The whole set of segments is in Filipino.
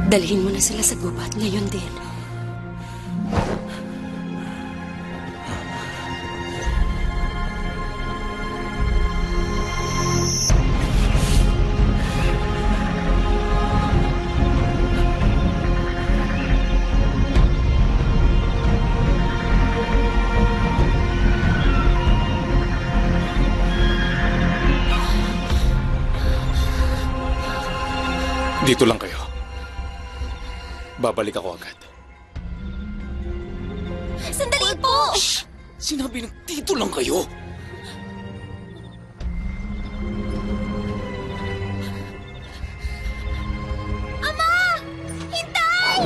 Dalhin mo na sila sa gubat ngayon din. Dito lang kayo. Babalik ako agad. Sandali po! Shh! Sinabi ng dito lang kayo. Ama! Hintay!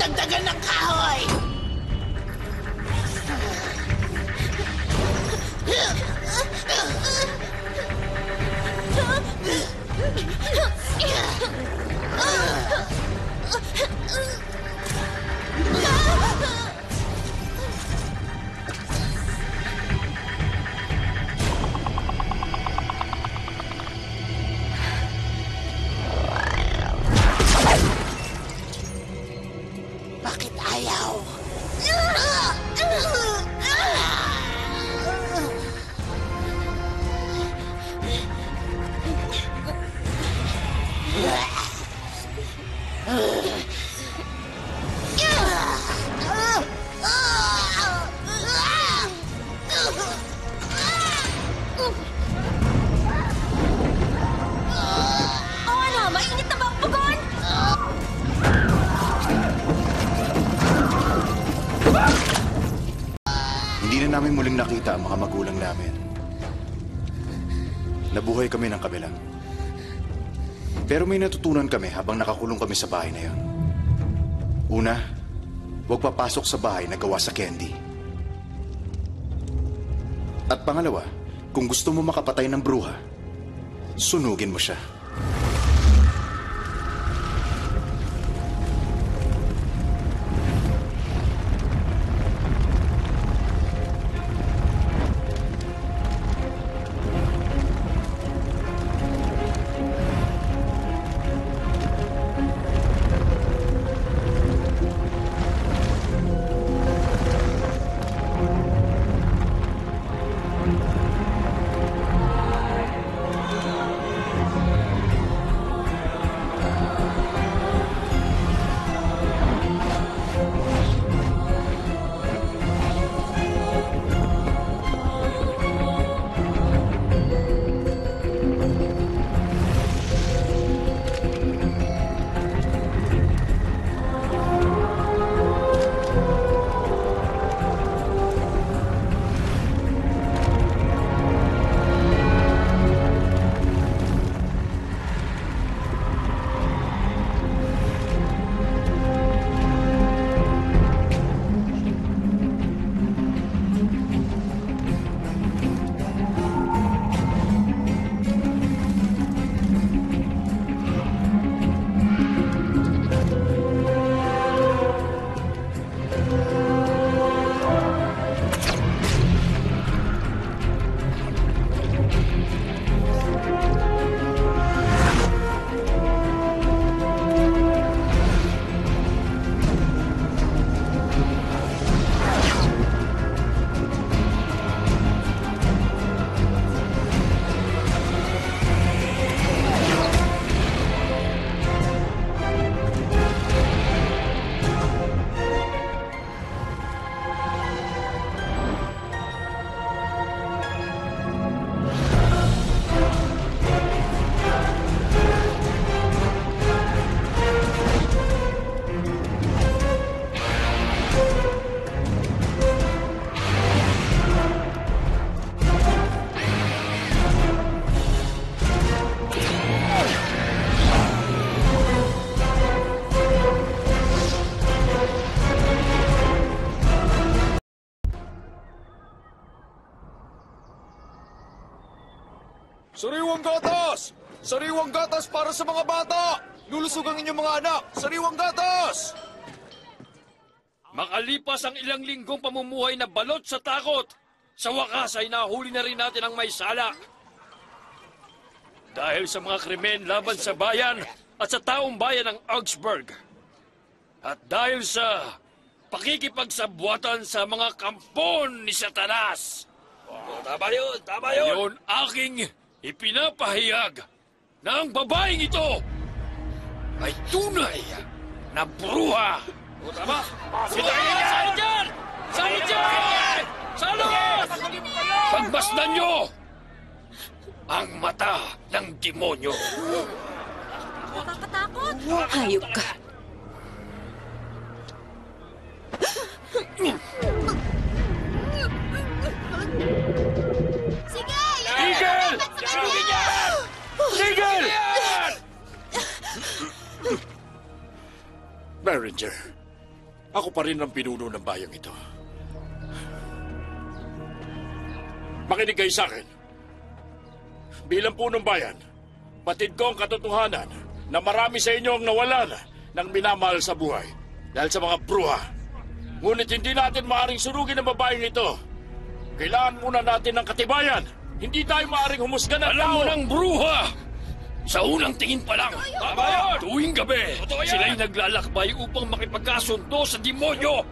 Dagdagan ng kahoy! Bakit ayaw? Hindi na namin muling nakita ang mga magulang namin. Nabuhay kami ng kabilang. Pero may natutunan kami habang nakakulong kami sa bahay na yon. Una, huwag papasok sa bahay na gawa sa candy. At pangalawa, kung gusto mo makapatay ng bruha, sunugin mo siya. Sariwang gatas! Sariwang gatas para sa mga bata! Lulusog ang inyong mga anak! Sariwang gatas! Makalipas ang ilang linggong pamumuhay na balot sa takot, sa wakas ay nahuli na rin natin ang may sala. Dahil sa mga krimen laban sa bayan at sa taong bayan ng Augsburg. At dahil sa pakikipagsabwatan sa mga kampon ni Satanas. Tama yun, tama yun! Ngayon aking ipinapahayag na ang babaeng ito ay tunay na bruha. O tama? Sali dyan! Sali dyan! Salos! Pagmasdan nyo ang mata ng demonyo. Nakakatakot. Hayop ka. Sige! Tigil! Tigil yan! Tigil! Berenger, ako pa rin ang pinuno ng bayang ito. Makinig kayo sa akin. Bilang punong bayan, batid ko ang katotohanan na marami sa inyo ang nawalan ng minamahal sa buhay dahil sa mga bruha. Ngunit hindi natin maaaring sunugin ang babaeng ito. Kailangan muna natin ng katibayan. Hindi tayo maaaring humusga ng Alam tao. mo ng bruha! Sa unang tingin pa lang, tama yun! Tuwing gabi, sila'y naglalakbay upang makipagkasundo sa demonyo.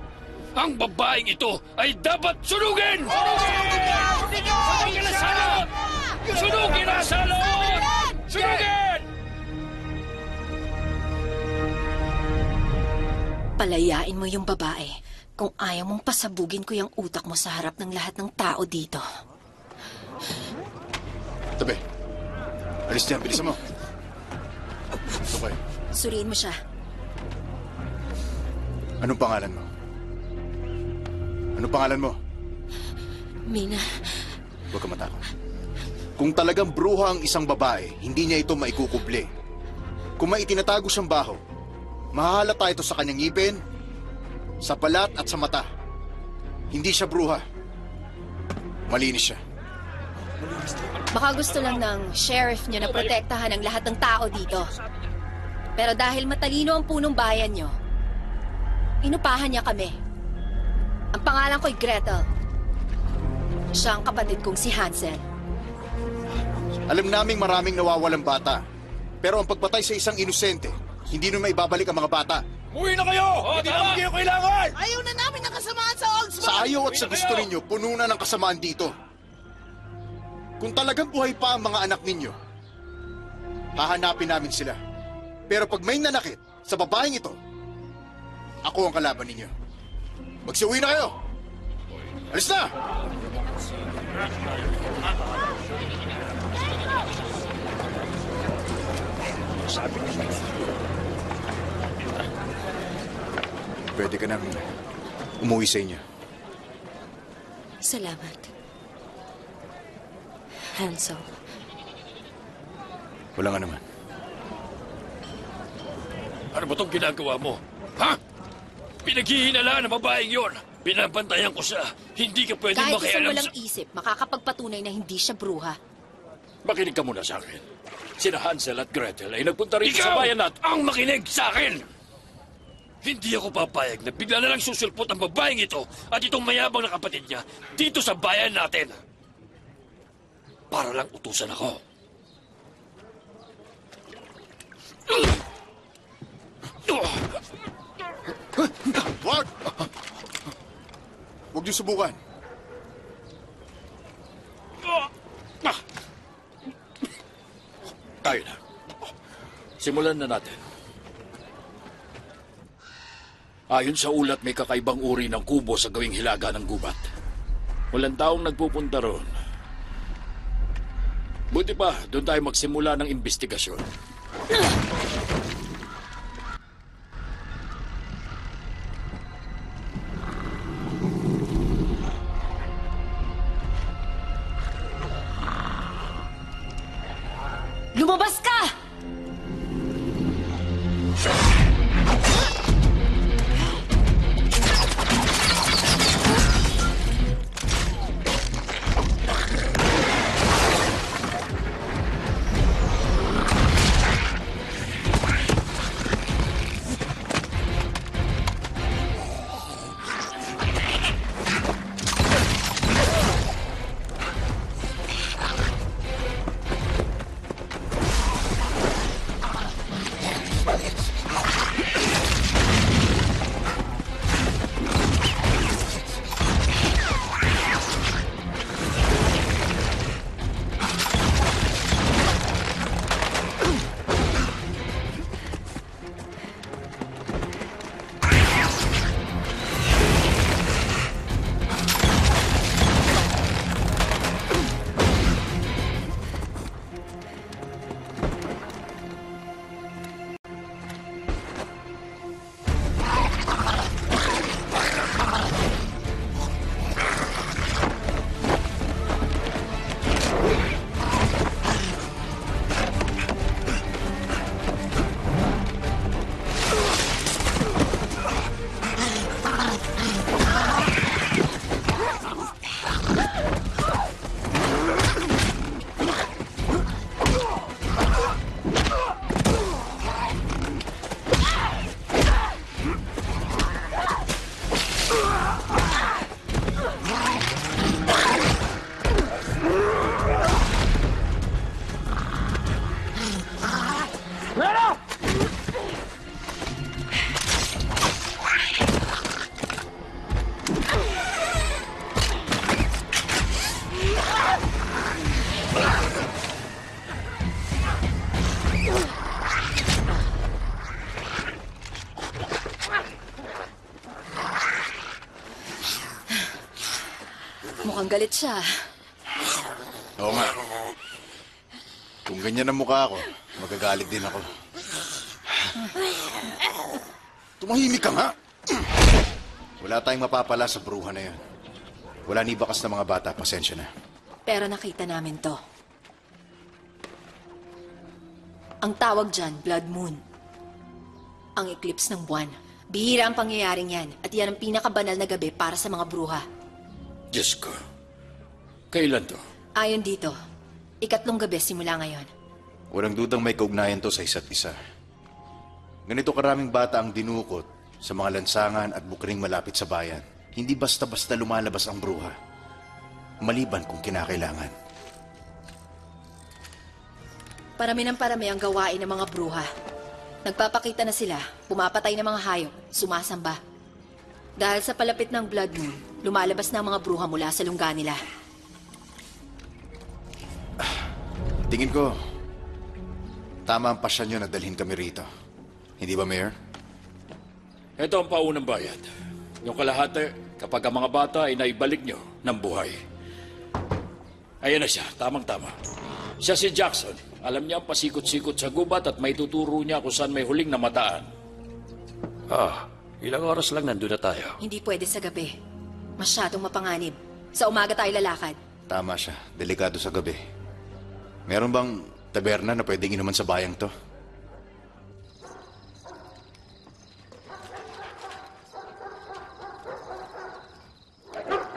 Ang babaeng ito ay dapat sunugin! Sunugin na salot! Sunugin na salot! Sunugin! Palayain mo yung babae kung ayaw mong pasabugin ko yung utak mo sa harap ng lahat ng tao dito. Tabi. Alis diyan, bilisan mo. Okay. Suriin mo siya. Anong pangalan mo? Anong pangalan mo? Mina, Huwag ka matakot. Kung talagang bruha ang isang babae, hindi niya ito maikukubli. Kung may itinatago siyang baho, mahahalata ito sa kanyang ngipin, sa balat at sa mata. Hindi siya bruha. Malinis siya. Baka gusto lang ng sheriff niyo na protektahan ang lahat ng tao dito. Pero dahil matalino ang punong bayan niyo, inupahan niya kami. Ang pangalan ko'y Gretel. Siya ang kapatid kong si Hansel. Alam naming maraming nawawalang bata. Pero ang pagpatay sa isang inosente, hindi nun maibabalik ang mga bata. Uwi na kayo! Hindi naman kayo kailangan! Ayaw na namin ng kasamaan sa Augsburg! Sa ayaw at sa gusto ninyo, puno na ng kasamaan dito. Kung talagang buhay pa ang mga anak ninyo, hahanapin namin sila. Pero pag may nanakit sa babaeng ito, ako ang kalaban ninyo. Magsiuwi na kayo! Alis na! Pwede ka nang umuwi sa inyo. Salamat. Hansel. Wala nga naman. Ano ba itong ginagawa mo? Ha? Pinaghihinala ng babaeng yon. Binabantayan ko siya. Hindi ka pwedeng Kahit isang makialam walang sa... isip, makakapagpatunay na hindi siya bruha. Makinig ka muna sa akin. Sina Hansel at Gretel ay nagpunta rito sa Ikaw bayan natin. ang makinig sa akin! Hindi ako papayag na bigla na lang susulpot ang babaeng ito at itong mayabang na kapatid niya dito sa bayan natin. Para lang utusan ako. Wag! Huwag niyo subukan. Tayo na. Simulan na natin. Ayon sa ulat, may kakaibang uri ng kubo sa gawing hilaga ng gubat. Walang taong nagpupunta roon. Buti pa, doon tayo magsimula ng investigasyon. Lumabas ka! Mukhang galit siya. Oo nga. Kung ganyan ang mukha ako, magagalit din ako. Tumahimik ka nga! Wala tayong mapapala sa bruha na yan. Wala ni bakas na mga bata, pasensya na. Pero nakita namin to. Ang tawag dyan, blood moon. Ang eclipse ng buwan. Bihira ang pangyayaring yan at yan ang pinakabanal na gabi para sa mga bruha. Diyos ko. Kailan to? Ayon dito, 3 gabi simula ngayon. Walang dudang may kaugnayan to sa isa't isa. Ganito karaming bata ang dinukot sa mga lansangan at bukring malapit sa bayan. Hindi basta-basta lumalabas ang bruha. Maliban kung kinakailangan. Parami ng parami ang gawain ng mga bruha. Nagpapakita na sila, pumapatay ng mga hayop, sumasamba. Dahil sa palapit ng blood moon, lumalabas na ang mga bruha mula sa lungga nila. Tingin ko, tama ang pasya nyo na dalhin kami rito. Hindi ba, Mayor? Ito ang paunang bayad. Yung kalahati, kapag ang mga bata ay naibalik nyo ng buhay. Ayan na siya, tamang-tama. Siya si Jackson. Alam niya ang pasikot-sikot sa gubat at may tuturo niya kung saan may huling namataan. Ilang oras lang nandun na tayo. Hindi pwede sa gabi. Masyadong mapanganib. Sa umaga tayo lalakad. Tama siya. Delikado sa gabi. Meron bang taberna na pwedeng inuman sa bayang to?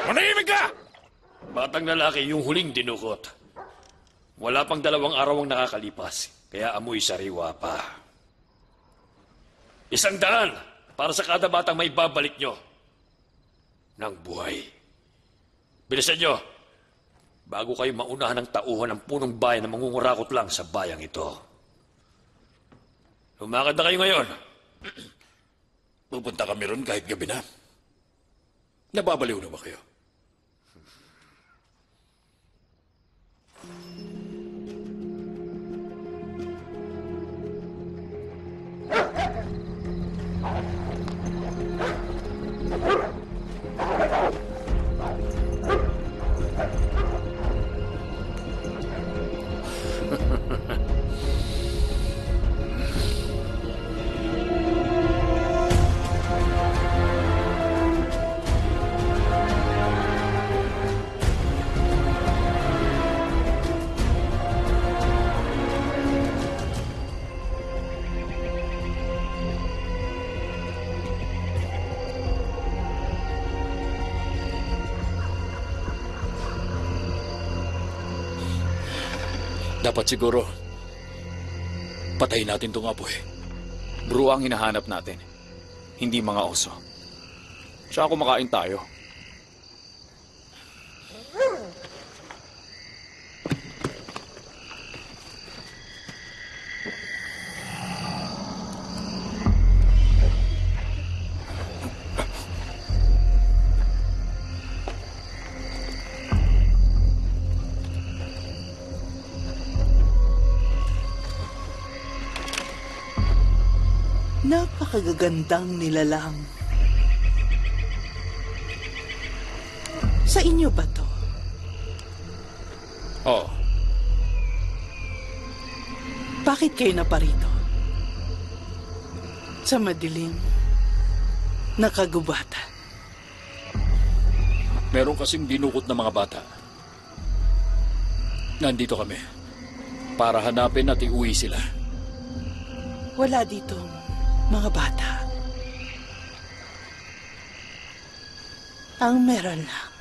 Manahimik ka! Batang lalaki yung huling dinukot. Wala pang 2 araw ang nakakalipas, kaya amoy sariwa pa. 100 para sa kada batang may babalik nyo ng buhay. Bilisan nyo, bago kayo maunahan ng tauhan ng punong bayan na mangungurakot lang sa bayang ito. Lumakad na kayo ngayon. Pupunta kami ron kahit gabi na. Nababaliw na ba kayo? Dapat siguro, patayin natin itong apoy. Bruha ang hinahanap natin, hindi mga oso. Tsaka kumakain tayo. Napakagagandang nilalang. Sa inyo ba to? Oo. Bakit kayo na parito? Sa madilim, nakagubatan. Meron kasing dinukot na mga bata. Nandito kami para hanapin at iuwi sila. Wala dito mga bata. Ang meron lang,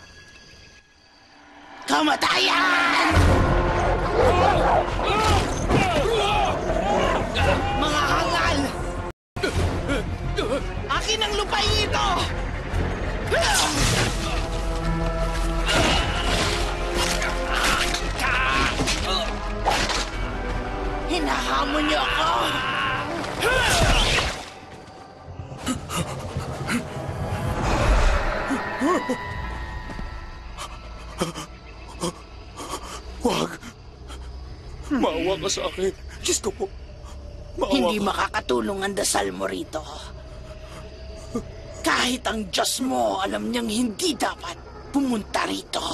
kamatayan! Mga hangal! Akin ang lupain ito! Hinahamon niyo ako! Wag! Maawa ka sa akin. Diyos ko po. Maawa Hindi ka. makakatulong ang dasal mo rito. Kahit ang Diyos mo, alam niyang hindi dapat pumunta rito.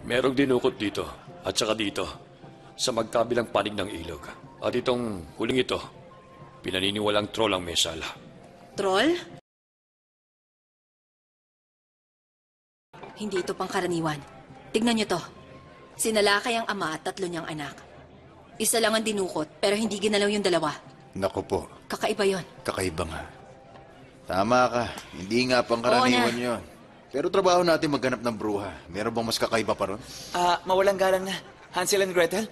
Merong dinukot dito at saka dito sa magkabilang panig ng ilog. At itong huling ito, pinaniniwalang troll ang may sala. Troll? Hindi ito pangkaraniwan. Tignan niyo to. Sinalakay ang ama at 3 niyang anak. Isa lang ang dinukot, pero hindi ginalaw yung 2. Naku po, Kakaiba yon. kakaiba nga. Tama ka, hindi nga pangkaraniwan Oo yun. Pero trabaho natin maghanap ng bruha. Meron bang mas kakaiba pa ron? Mawalang galang na. Hansel and Gretel?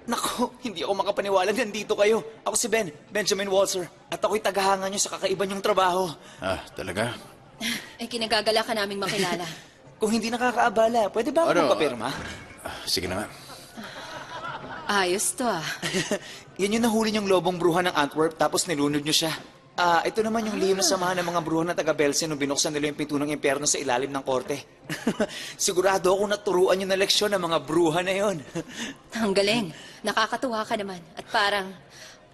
Naku, hindi ako makapaniwala nandito kayo. Ako si Benjamin Walzer. At ako'y tagahanga nyo sa kakaiba niyong trabaho. Talaga? Ay, kinagagala ka naming makilala. Kung hindi nakakaabala, pwede ba ako Ano? magpapirma? Sige na nga. Ayos to ah. Yan yung nahuli niyong lobong bruha ng Antwerp tapos nilunod niyo siya. Ito naman yung lihim na samahan ng mga bruha ng taga-Belsen nung binuksan nila yung pinto ng impyerno sa ilalim ng korte. Sigurado ako naturuan niyo na leksyon ng mga bruha na yon. Ang galing. Nakakatuwa ka naman. At parang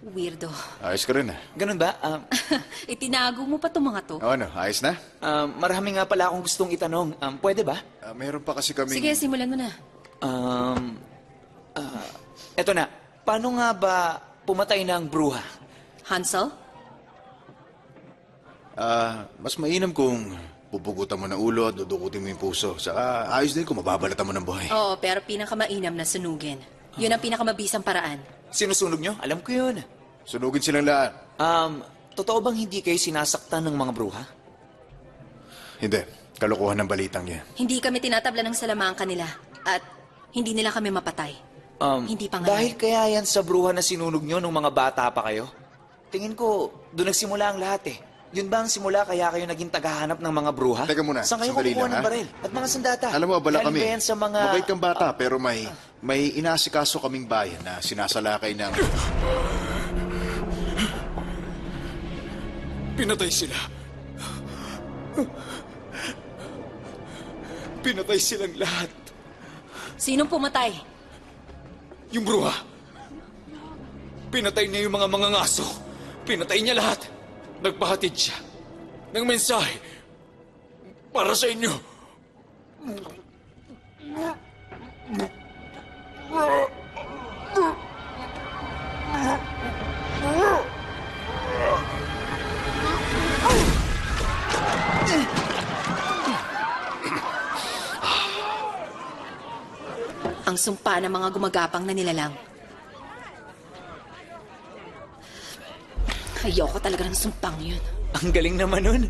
weirdo. Ayos ka rin Ganun ba? Itinago mo pa itong mga to. Ano, ayos na? Marami nga pala akong gustong itanong. Pwede ba? Meron pa kasi kami. Sige, simulan mo na. Eto na. Paano nga ba pumatay ng bruha? Hansel? Mas mainam kung pupugutan mo na ulo at dudukutin mo yung puso. Saka ayos din kung mababalatan mo ng buhay. Oo, pero pinakamainam na sunugin. Yun ang pinakamabisang paraan. Sinusunog nyo? Alam ko yun. Sunugin silang lahat. Totoo bang hindi kayo sinasaktan ng mga bruha? Hindi. Kalokohan ng balitang yan. Hindi kami tinatabla ng salamangka nila. At hindi nila kami mapatay. Hindi pa nga. Dahil kaya yan sa bruha na sinunog nyo nung mga bata pa kayo? Tingin ko, doon nagsimula ang lahat eh. Yun ba ang simula kaya kayo naging tagahanap ng mga bruha? Teka muna, Saan kayo sandali kumukuha lang, ng ha? baril? At mga sandata? Alam mo, abala Galing kami. ba yan sa mga... Mabait kang bata, pero may inaasikaso kaming bayan na sinasalakay ng... Pinatay sila. Pinatay silang lahat. Sinong pumatay? Yung bruha. Pinatay niya yung mga mangangaso. Pinatay niya lahat. Nagpahatid siya ng mensahe para sa inyo. Ang sumpa ng mga gumagapang na nilalang. Ayoko talaga ng sumpang yun. Ang galing naman nun.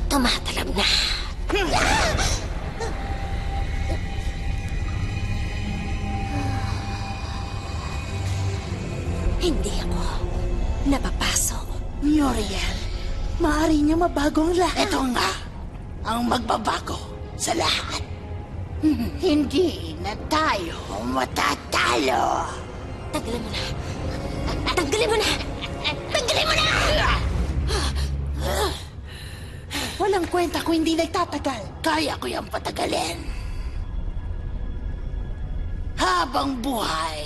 Tumatalab na. Hindi ako napapasok. Muriel, maaari niya mabago ang lahat. Ito nga, ang magbabago sa lahat. Hindi na tayo matatalo. Tanggalin mo na. Tanggalin mo na! Tanggalin mo na! Walang kwenta kung hindi nagtatagal. Kaya ko yung patagalin. Habang buhay.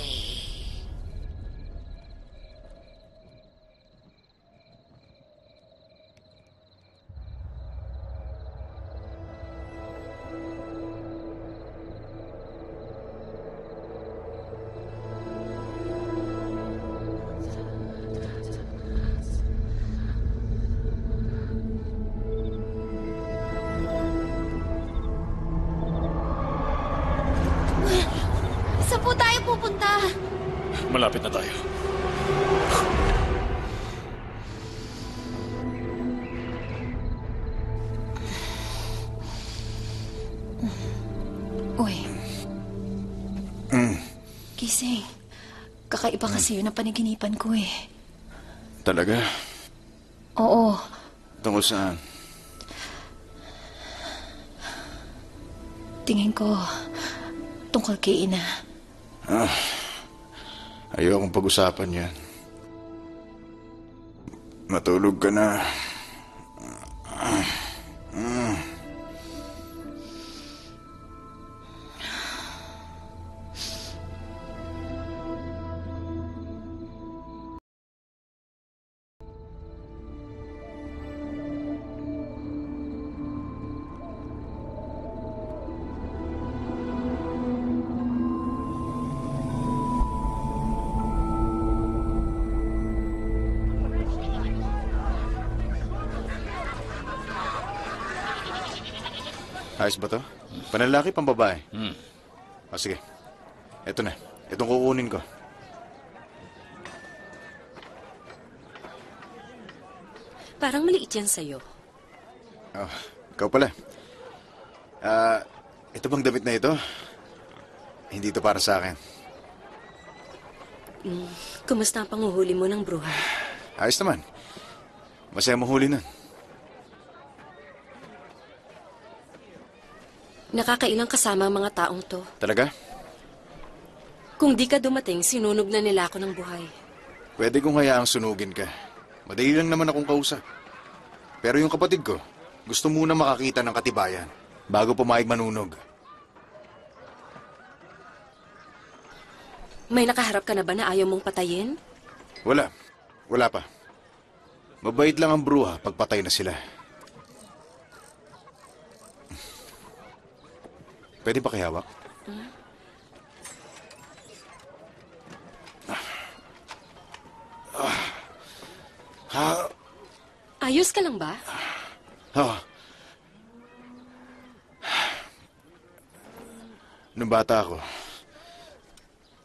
Saan po tayo pupunta? Malapit na tayo. Uy. Gising. Kakaiba kasi yun ang panaginipan ko eh. Talaga? Oo. Tungkol saan? Tingin ko, tungkol kay Ina. Ayokong pag-usapan yan. Matulog ka na. Ayos ba to? Panlalaki, pambabae? O sige. Ito na. Itong kukunin ko. Parang maliit yan sa'yo. Oh, ikaw pala. Ito bang damit na ito? Hindi ito para sa akin. Kumusta ang panguhuli mo ng bruha? Ayos naman. Masaya mahuli nun. Nakakailang kasama ang mga taong to. Talaga? Kung di ka dumating, sinunog na nila ako ng buhay. Pwede kong hayaang sunugin ka. Madali lang naman akong kausap. Pero yung kapatid ko, gusto muna makakita ng katibayan bago pumayag manunog. May nakaharap ka na ba na ayaw mong patayin? Wala. Wala pa. Mabait lang ang bruha pag patay na sila. Pwede ba kihawak? Ayos ka lang ba? Nung bata ako,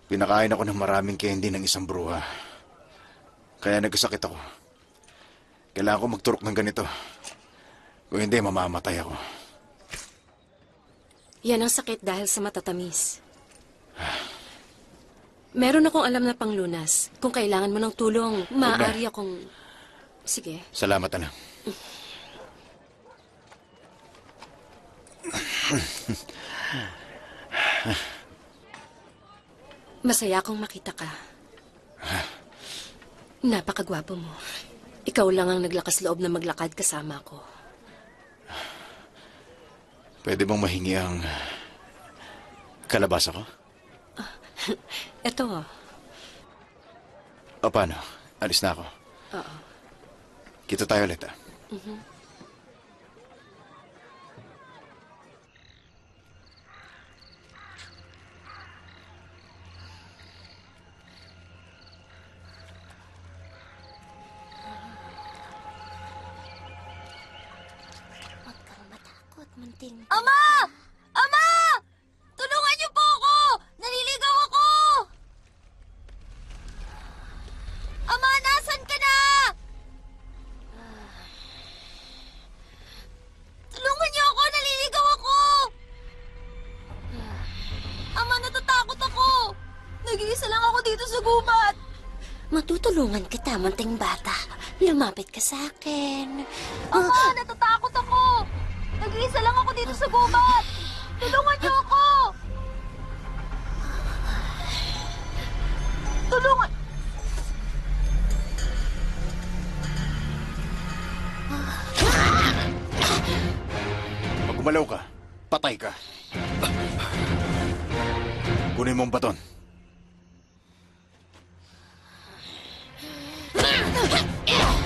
pinakain ako ng maraming candy ng isang bruha. Kaya nagkasakit ako. Kailangan ko magturok ng ganito. Kung hindi, mamamatay ako. Yan ang sakit dahil sa matatamis. Meron akong alam na panglunas. Kung kailangan mo ng tulong, maaari akong... Sige. Salamat, anak. Masaya akong makita ka. Napakagwapo mo. Ikaw lang ang naglakas loob na maglakad kasama ko. Pwede bang mahingi ang kalabasa ko? Eto. O paano? Alis na ako. Oo. Kita tayo ulit, ah. Huwag kang matakot, munting... Ama! Ama! Tulungan niyo po ako! Naliligaw ako! Ama, nasan ka na? Tulungan niyo ako! Naliligaw ako! Ama, natatakot ako! Nag-iisa lang ako dito sa gubat! Matutulungan kita, munting bata. Lumapit ka sa akin. Ama, natatakot ako! Nag-iisa lang ako dito sa gubat! Tulungan niyo ako! Tulungan! Pag gumalaw ka, patay ka. Kunin mo ang baton. Yeah!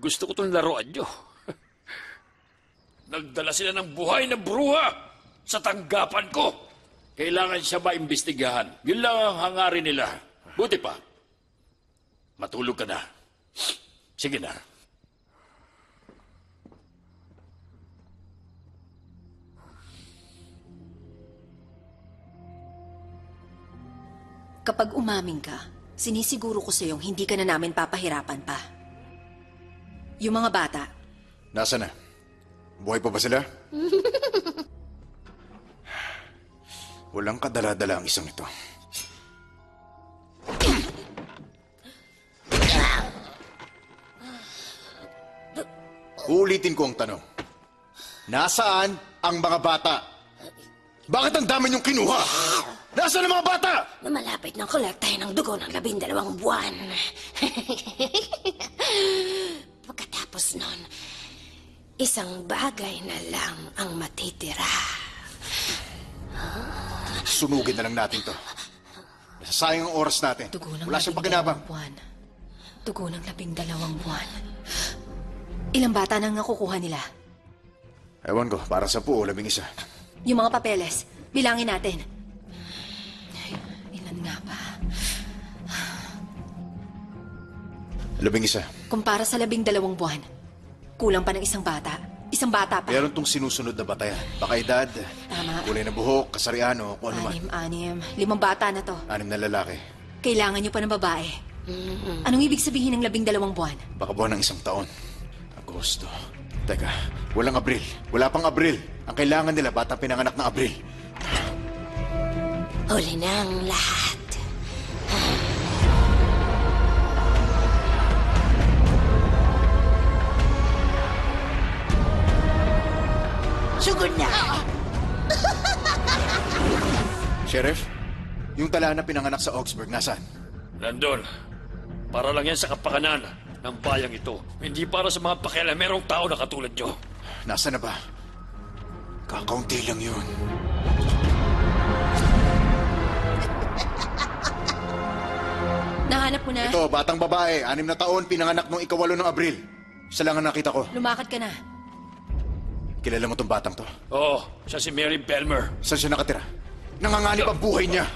Gusto ko itong laruan nyo. Nagdala sila ng buhay na bruha sa tanggapan ko. Kailangan siya maimbestigahan. Yun lang ang hangarin nila. Buti pa. Matulog ka na. Sige na. Kapag umamin ka, sinisiguro ko sa'yong hindi ka na namin papahirapan pa. Yung mga bata, Nasa na? Buhay pa ba sila? Walang kadala-dala ang isang ito. Uulitin ko ang tanong. Nasaan ang mga bata? Bakit ang dami niyong kinuha? Nasaan ang mga bata? Lumalapit ng kolektahin ng dugo ng 12 buwan. Pagkatapos nun, isang bagay na lang ang matitira. Sunugin na lang natin to. Nasasayang ang oras natin. dugo ng Wala siyang 12 pakinabang. buwan. Dugo ng 12 buwan. Ilang bata nang nakukuha nila? Ewan ko, para 10 o 11. Yung mga papeles, bilangin natin. Ay, ilan nga ba? 11. Kumpara sa 12 buwan, kulang pa ng isang bata. Isang bata pa. Meron tong sinusunod na batayan. Baka edad, Tama. kulay na buhok, kasarian o kung ano man. 6. 5 bata na to. 6 na lalaki. Kailangan nyo pa ng babae. Anong ibig sabihin ng 12 buwan? Baka buwan ng 1 taon. Agosto. Teka, walang Abril. Wala pang Abril. Ang kailangan nila, bata pinanganak na Abril. Huli na ang lahat. Sugod na! Sheriff, yung tala na pinanganak sa Augsburg, nasaan? Nandun. Para lang yan sa kapakanan ng bayang ito. Hindi para sa mga pakialamerong tao na katulad nyo. Nasaan na ba? Kakaunti lang yun. Nahanap mo na? Ito, batang babae, 6 na taon, pinanganak noong 8 ng Abril. Isa lang ang nakita ko. Lumakad ka na. Kilala mo tong batang to? Oo, siya si Mary Belmer. Saan siya nakatira? Nanganganib ang buhay niya.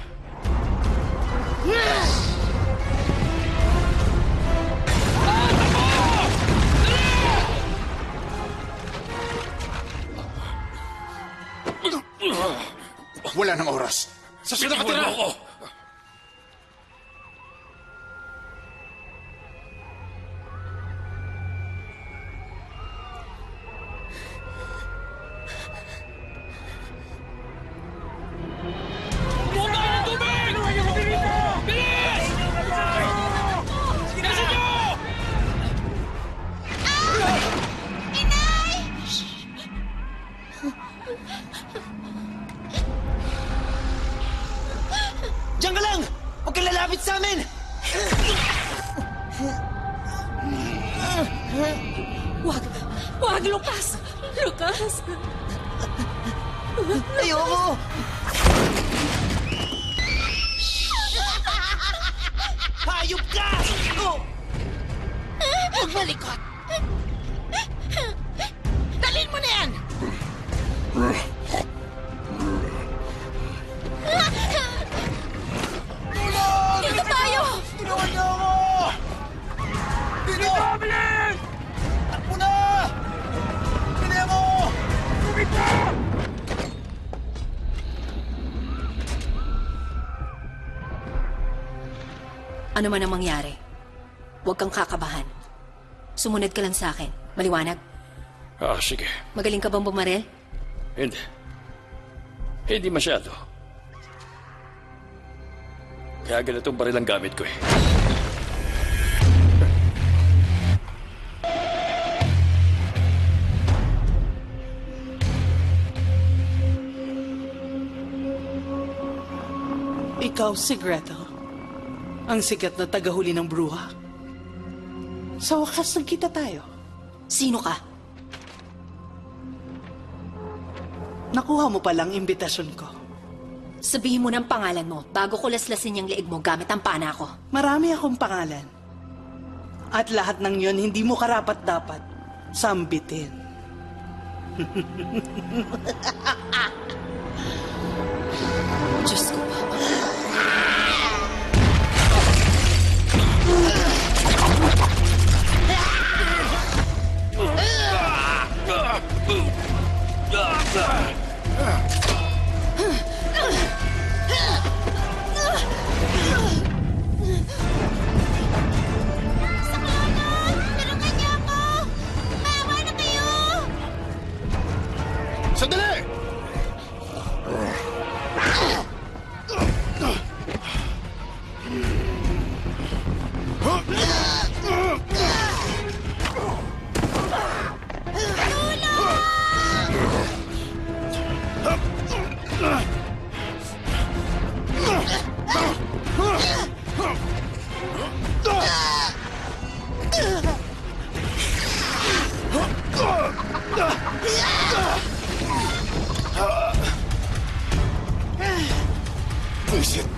Wala nang oras. Saan siya Bitiwan nakatira? mo ako! Diyan ka lang! Huwag kang lalapit sa amin! Wag, Lucas! Lucas! Ayoko! Hayop ka! Oh! Huwag malikot! Dalhin mo na yan! Dito tayo! Ginawan niyo ako! Dito! Takbo na! Pinaya mo! Ano man ang mangyari, huwag kang kakabahan. Sumunod ka lang sa akin. Maliwanag? Sige. Magaling ka bang bumarel? Hindi. Hindi masyado. Kaya ganitong baril ang gamit ko eh. Ikaw, Sigredo. Ang sikat na tagahuli ng bruha. Sa wakas, nagkita tayo. Sino ka? Nakuha mo palang imbitasyon ko. Sabihin mo ng pangalan mo bago ko laslasin yung leeg mo gamit ang pana ko. Marami akong pangalan. At lahat ng yon hindi mo karapat-dapat sambitin. Diyos ko pa. Sandali! Buisit!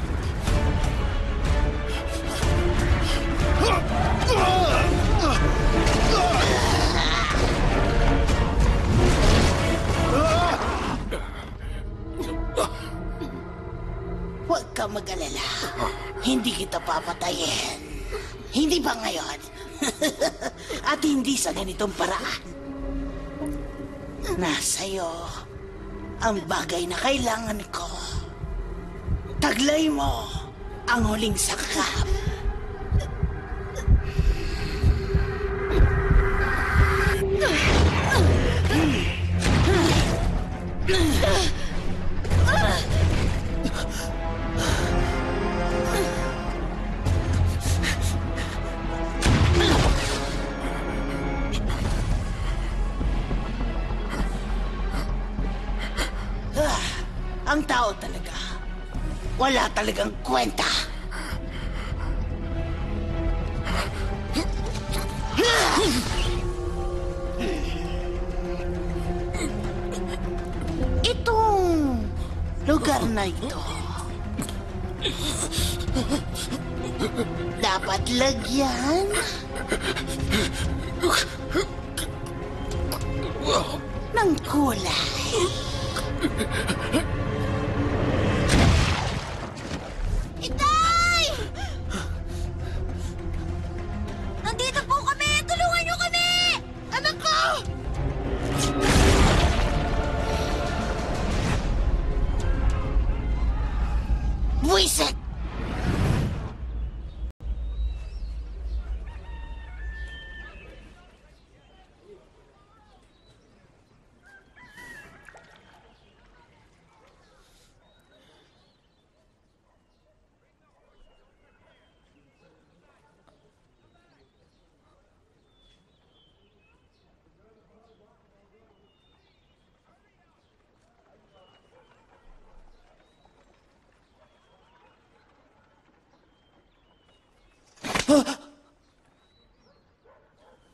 Huwag ka mag-alala. Hindi kita papatayin. Hindi ba ngayon? At hindi sa ganitong paraan. Nasa'yo ang bagay na kailangan ko. Taglay mo ang huling sakap. Ang tao talaga, wala talagang kwenta. Itong lugar na ito, dapat lagyan ng kulay. Itay! Nandito po kami! Tulungan niyo kami! Anak ko! Buwisit!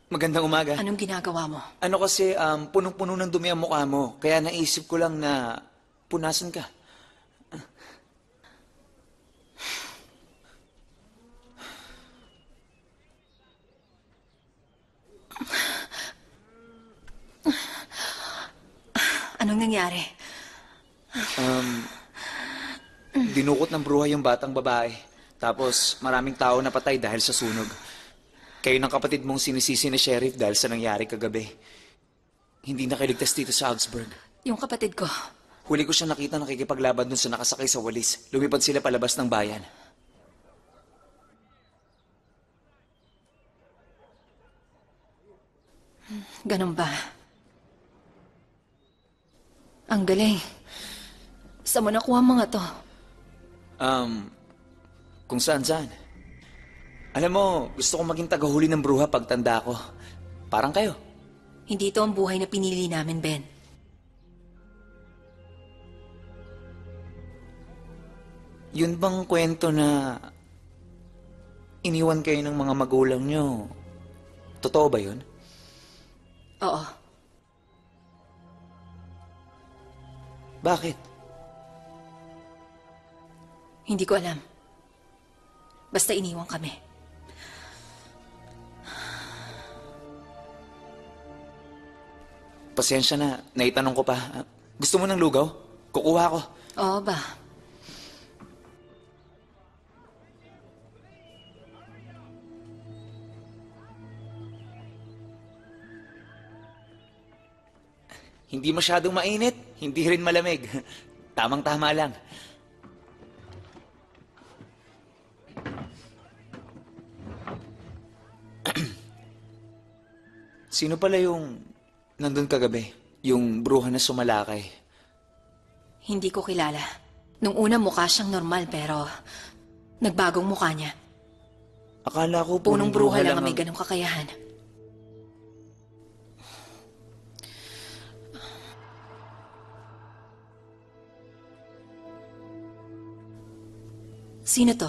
Magandang umaga. Anong ginagawa mo? Ano kasi, punong-puno ng dumi ang mukha mo. Kaya naisip ko lang na punasan ka. Anong nangyari? Dinukot ng bruha yung batang babae. Tapos maraming tao napatay dahil sa sunog. Kayo ng kapatid mong sinisisi ni Sheriff dahil sa nangyari kagabi. Hindi nakiligtas dito sa Augsburg. Yung kapatid ko. Huli ko siya nakita nakikipaglaban dun sa nakasakay sa walis. Lumipad sila palabas ng bayan. Ganun ba? Ang galing. Saan mo nakuha ang mga to? Kung saan-saan. Alam mo, gusto kong maging tagahuli ng bruha pagtanda ko. Parang kayo. Hindi ito ang buhay na pinili namin, Ben. Yun bang kwento na iniwan kayo ng mga magulang nyo? Totoo ba yun? Oo. Bakit? Hindi ko alam. Basta iniwan kami. Pasensya na, naitanong ko pa. Gusto mo ng lugaw? Kukuha ko. Oo ba? Hindi masyadong mainit, hindi rin malamig. Tamang-tama lang. Sino pala yung nandun kagabi? Yung bruha na sumalakay? Hindi ko kilala. Nung una mukha siyang normal pero nagbagong mukha niya. Akala ko Punong bruha lang ang ang- may ganong kakayahan. Sino to?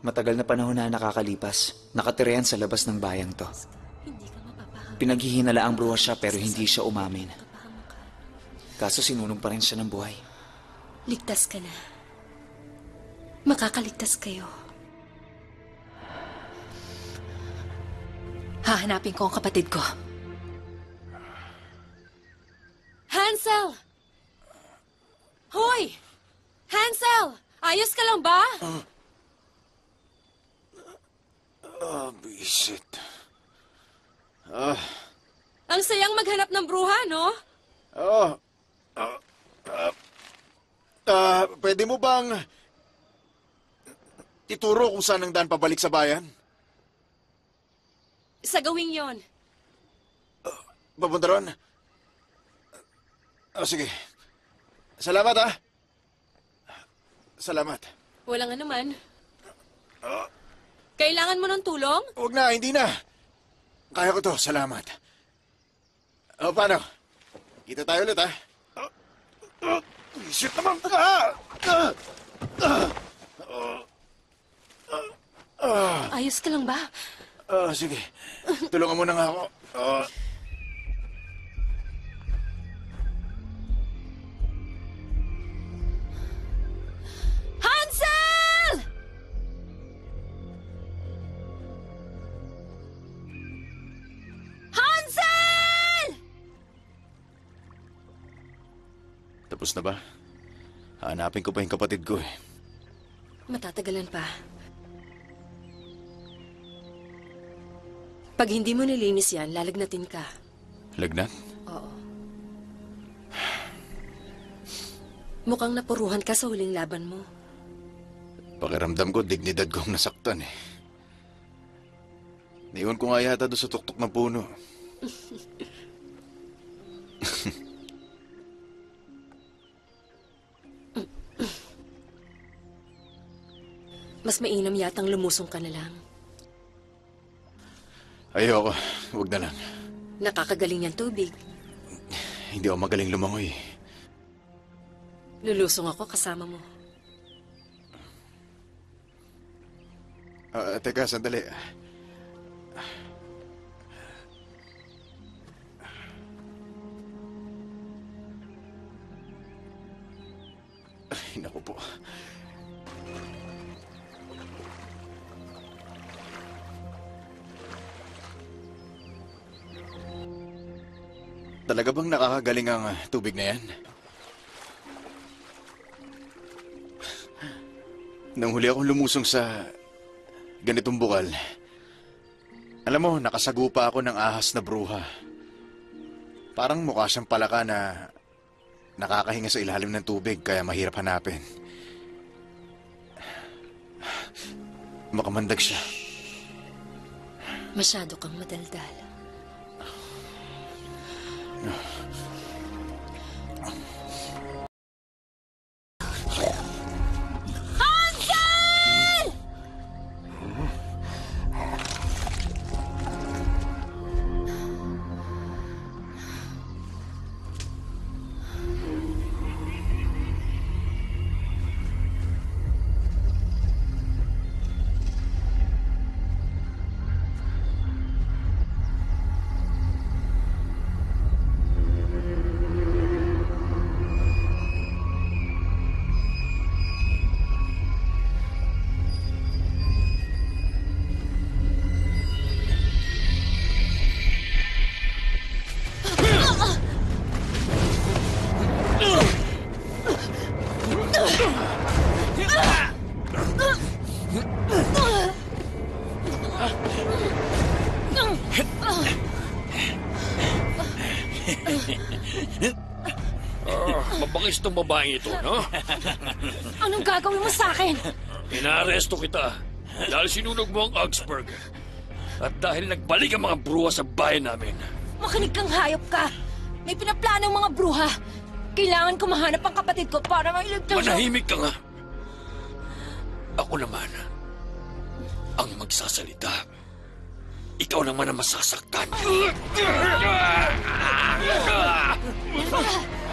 Matagal na panahon na nakakalipas. Nakatira yan sa labas ng bayang to. Pinaghihinala ang bruha siya pero hindi siya umamin. Kaso sinunong pa rin siya ng buhay. Ligtas ka na. Makakaligtas kayo. Hahanapin ko ang kapatid ko. Hansel! Hoy! Hansel! Ayos ka lang ba? Bisit. Ang sayang maghanap ng bruha, no? Pwede mo bang ituro kung saan ang daan pabalik sa bayan? Sa gawing yon. Papunta ron? Sige. Salamat, ha? Salamat. Walang anuman. Kailangan mo ng tulong? Huwag na, hindi na. Kaya ko to, salamat. Paano? Kita tayo ulit, ha? Shit naman! Ayos ka lang ba? Sige. Tulungan mo na nga ako. Hansel! Hansel! Tapos na ba? Hanapin ko pa yung kapatid ko, eh. Matatagalan pa. Pag hindi mo nilinis yan, lalagnatin ka. Lagnat? Oo. Mukhang napuruhan ka sa huling laban mo. Pakiramdam ko, dignidad kong nasaktan, eh. Naiwan ko nga yata doon sa tuktok ng puno. Mas mainam yatang lumusong ka na lang. Ayoko. Huwag na lang. Nakakagaling yung tubig. Hindi ako magaling lumangoy. Lulusong ako kasama mo. Teka, sandali. Ay, naku po. Talaga bang nakakagaling ang tubig na yan? Nang huli akong lumusong sa ganitong bukal, alam mo, nakasagupa ako ng ahas na bruha. Parang mukha siyang palaka na nakakahinga sa ilalim ng tubig kaya mahirap hanapin. Makamandag siya. Masyado kang madaldal. Mabangis tong babaeng ito, no? Anong gagawin mo sa akin? Inaaresto kita dahil sinunog mo ang Augsburg. At dahil nagbalik ang mga bruha sa bayan namin. Makinig kang hayop ka. May pinaplano ang mga bruha. Kailangan ko mahanap ang kapatid ko para mailigtas siya. Manahimik ka nga. Ako naman ang magsasalita. Ikaw naman ang masasaktan.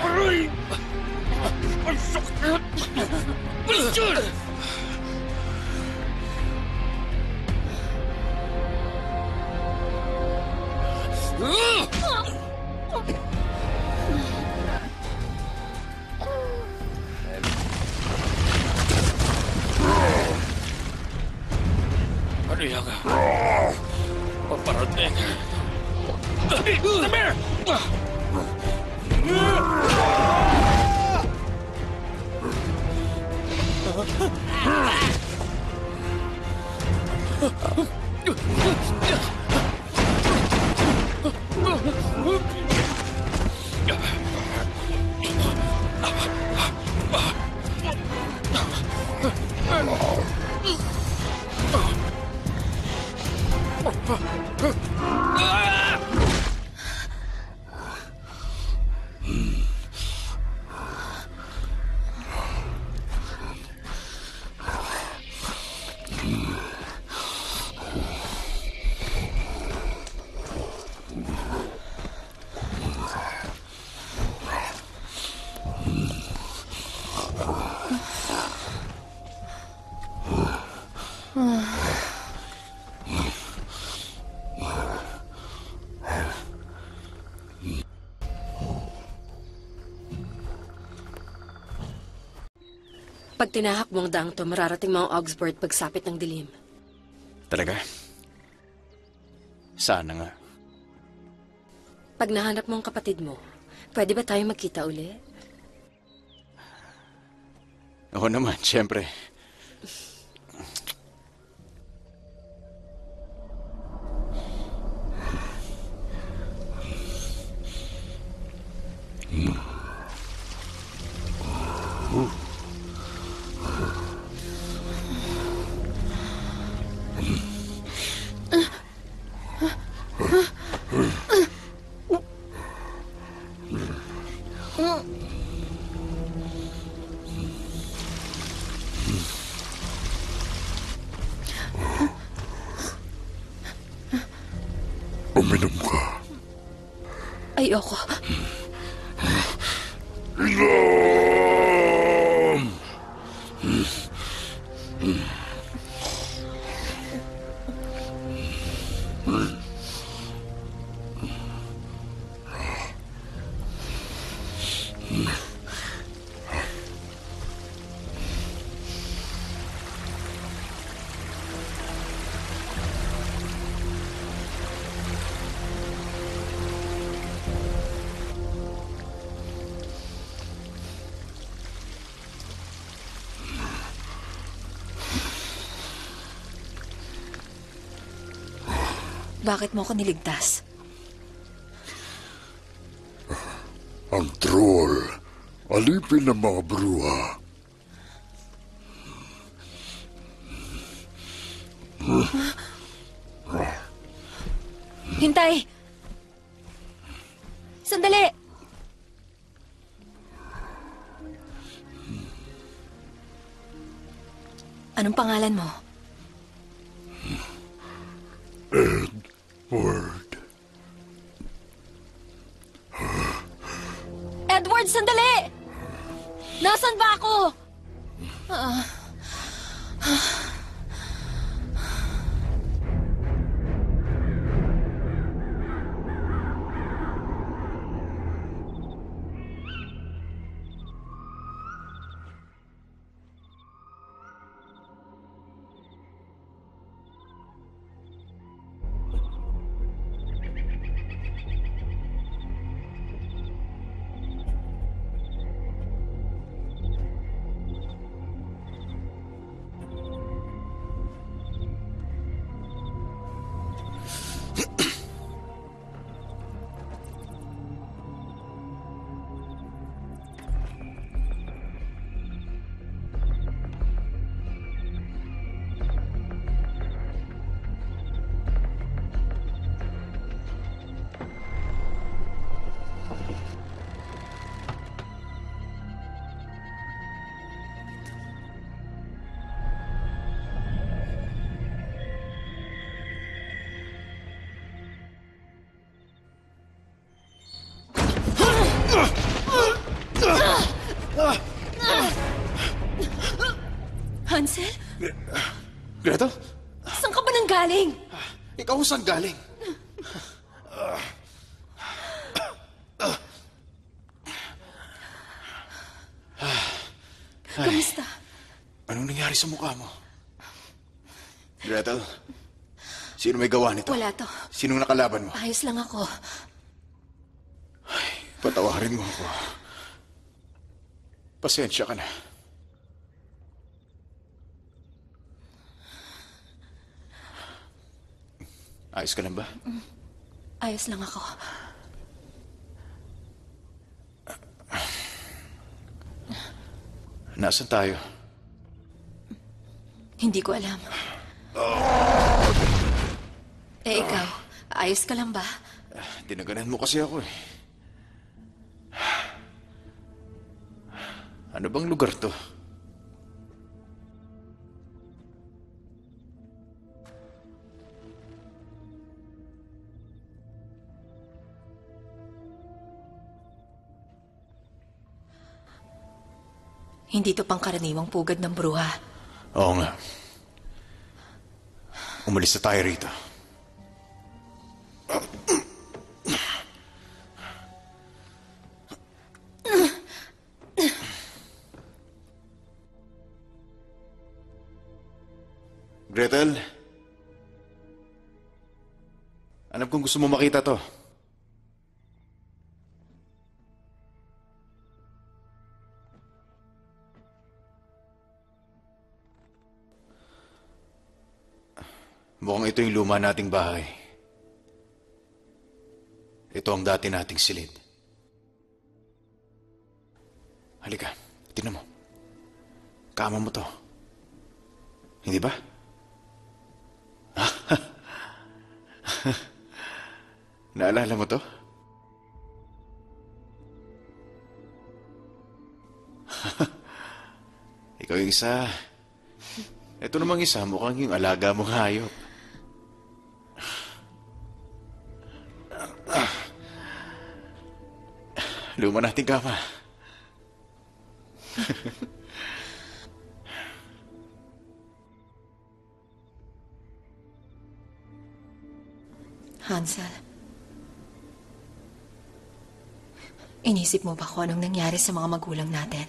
Aray! Ang sakit! Balikan! Ano yan? Paparating. Tamir! Pag tinahak mo ang daang to, mararating mo ang Augsburg pagsapit ng dilim. Talaga? Sana nga. Pag nahanap mo ang kapatid mo, pwede ba tayo magkita uli? Oo naman, siyempre. Uminom ka. Ayoko. Inom! Bakit mo ako niligtas? Ang troll. Alipin ng mga bruha. Hintay! Sandali! Anong pangalan mo? Edward. Edward, sandali! Nasaan ba ako? Hansel? Gretel? Saan ka ba nanggaling? Ikaw saan galing? Kamusta? Anong nangyari sa mukha mo? Gretel, sino may gawa nito? Wala to. Sinong nakalaban mo? Ayos lang ako. Patawarin mo ako. Pasensya ka na. Ayos ka lang ba? Ayos lang ako. Nasaan tayo? Hindi ko alam. Eh, ikaw, ayos ka lang ba? Dinaganan mo kasi ako eh. Ano bang lugar to? Hindi to pangkaraniwang pugad ng bruha. Oo nga. Umalis na tayo rito. Gretel? Alam kong gusto mo makita to. Mukhang ito yung luma nating bahay. Ito ang dati nating silid. Halika, tingnan mo. Kama mo to. Hindi ba? Naalala mo to? Ikaw yung isa. Ito namang isa, mukhang yung alaga mong hayop. Luma nating kama. Hansel, inisip mo ba kung anong nangyari sa mga magulang natin?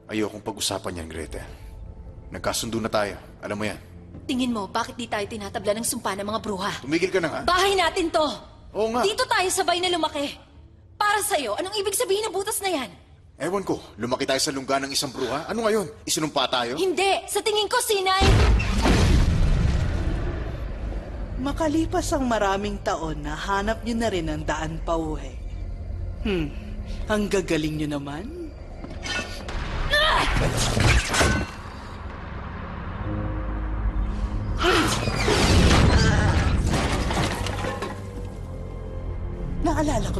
Ayokong pag-usapan yan, Gretel. Nagkasundo na tayo. Alam mo yan. Tingin mo, bakit di tayo tinatabla ng sumpa ng mga bruha? Tumigil ka na nga. Bahay natin to! Oo nga. Dito tayo sabay na lumaki. Para sa'yo, anong ibig sabihin ng butas na yan? Ewan ko, lumaki tayo sa lungga ng isang bruha. Ano ngayon? Isinumpa tayo? Hindi! Sa tingin ko, Sinay! Makalipas ang maraming taon, nahanap nyo na rin ang daan pauwi. Ang gagaling nyo naman.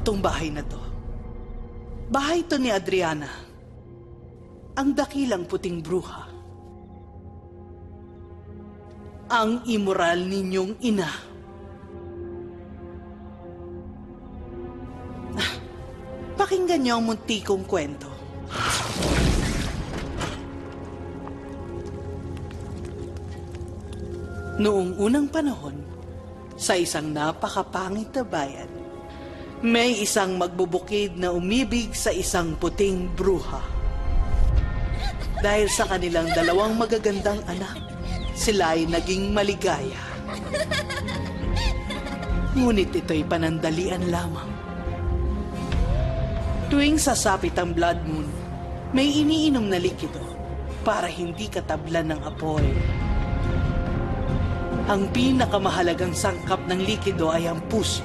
tong bahay na to. Bahay to ni Adriana. Ang dakilang puting bruha. Ang immoral ninyong ina. Pakinggan niyo ang munti kong kwento. Noong unang panahon, sa isang napakapangit na bayan, may isang magbubukid na umibig sa isang puting bruha. Dahil sa kanilang dalawang magagandang anak, sila ay naging maligaya. Ngunit ito'y panandalian lamang. Tuwing sasapit ang blood moon, may iniinom na likido para hindi katablan ng apoy. Ang pinakamahalagang sangkap ng likido ay ang puso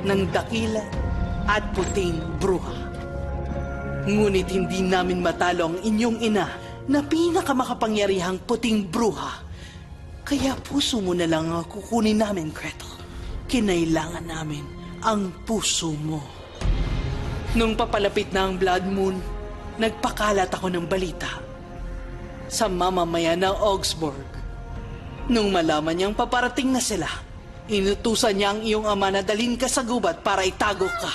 ng dakila at puting bruha. Ngunit hindi namin matalo ang inyong ina na pinakamakapangyarihang puting bruha. Kaya puso mo na lang ang kukunin namin, Gretel. Kinailangan namin ang puso mo. Nung papalapit na ang blood moon, nagpakalat ako ng balita sa mamamayan ng Augsburg. Nung malaman niyang paparating na sila, inutusan niya ang iyong ama na dalhin ka sa gubat para itago ka.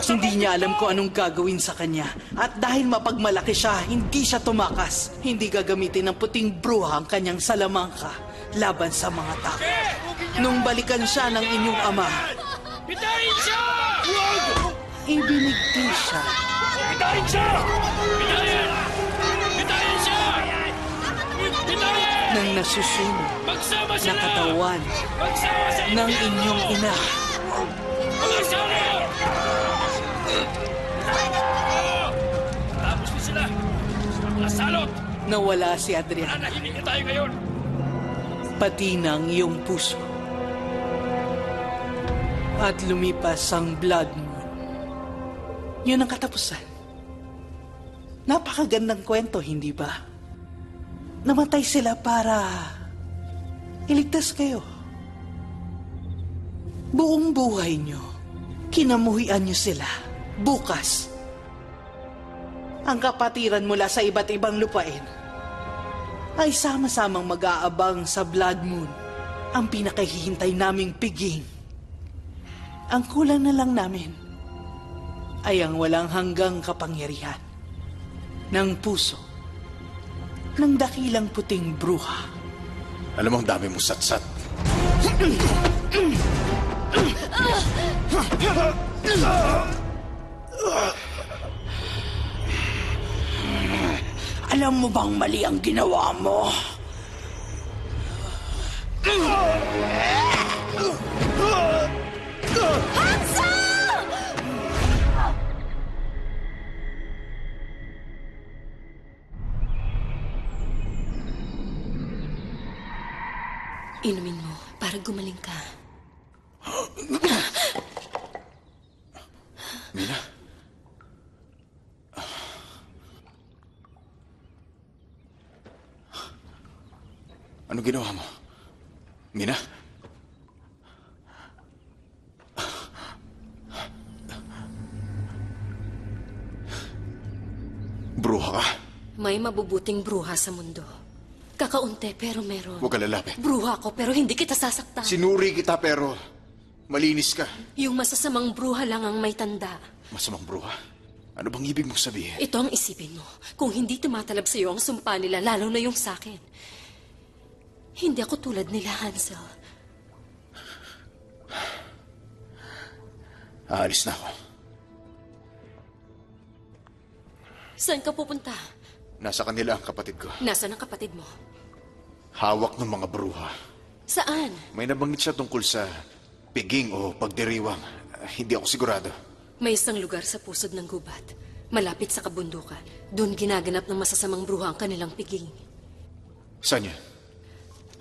Hindi niya alam kung anong gagawin sa kanya. At dahil mapagmalaki siya, hindi siya tumakas. Hindi gagamitin ng puting bruha ang kanyang salamangka laban sa mga tao. Nung balikan siya ng inyong ama, Pitayin siya! ibinigti siya. Pitayin siya! Pitayin! Pitayin siya! Pitayin! Nang nasusunog Magsama na sila! katawan Magsama sa ng inyong ina. Mga asawa! Tapos na sila! Sa mga salot! Nawala si Adriana, Nanahimik na tayo ngayon! pati ng iyong puso. At lumipas ang blood moon. Yun ang katapusan. Napakagandang kwento, hindi ba? Namatay sila para iligtas kayo. Buong buhay nyo, kinamuhian nyo sila. Bukas, ang kapatiran mula sa iba't ibang lupain ay sama-samang mag-aabang sa blood moon, ang pinakahihintay naming piging. Ang kulang na lang namin ay ang walang hanggang kapangyarihan ng puso ng dakilang puting bruha. Alam mo, ang dami mong satsat. Alam mo bang mali ang ginawa mo? Inumin mo para gumaling ka. Mina? Ano ginawa mo? Mina? Bruha ka? May mabubuting bruha sa mundo. Kakaunti pero meron. Huwag ka lalapit. Bruha ko pero hindi kita sasaktan. Sinuri kita pero malinis ka. Yung masasamang bruha lang ang may tanda. Masamang bruha? Ano bang ibig mong sabihin? Ito ang isipin mo. Kung hindi tumatalab sa iyo ang sumpa nila, lalo na yung sakin. Hindi ako tulad nila, Hansel. Aalis na ako. Saan ka pupunta? Nasa kanila ang kapatid ko. Nasaan ang kapatid mo? Hawak ng mga bruha. Saan? May nabanggit siya tungkol sa piging o pagdiriwang. Hindi ako sigurado. May isang lugar sa pusod ng gubat. Malapit sa kabundukan. Doon ginaganap ng masasamang bruha ang kanilang piging. Saan yan?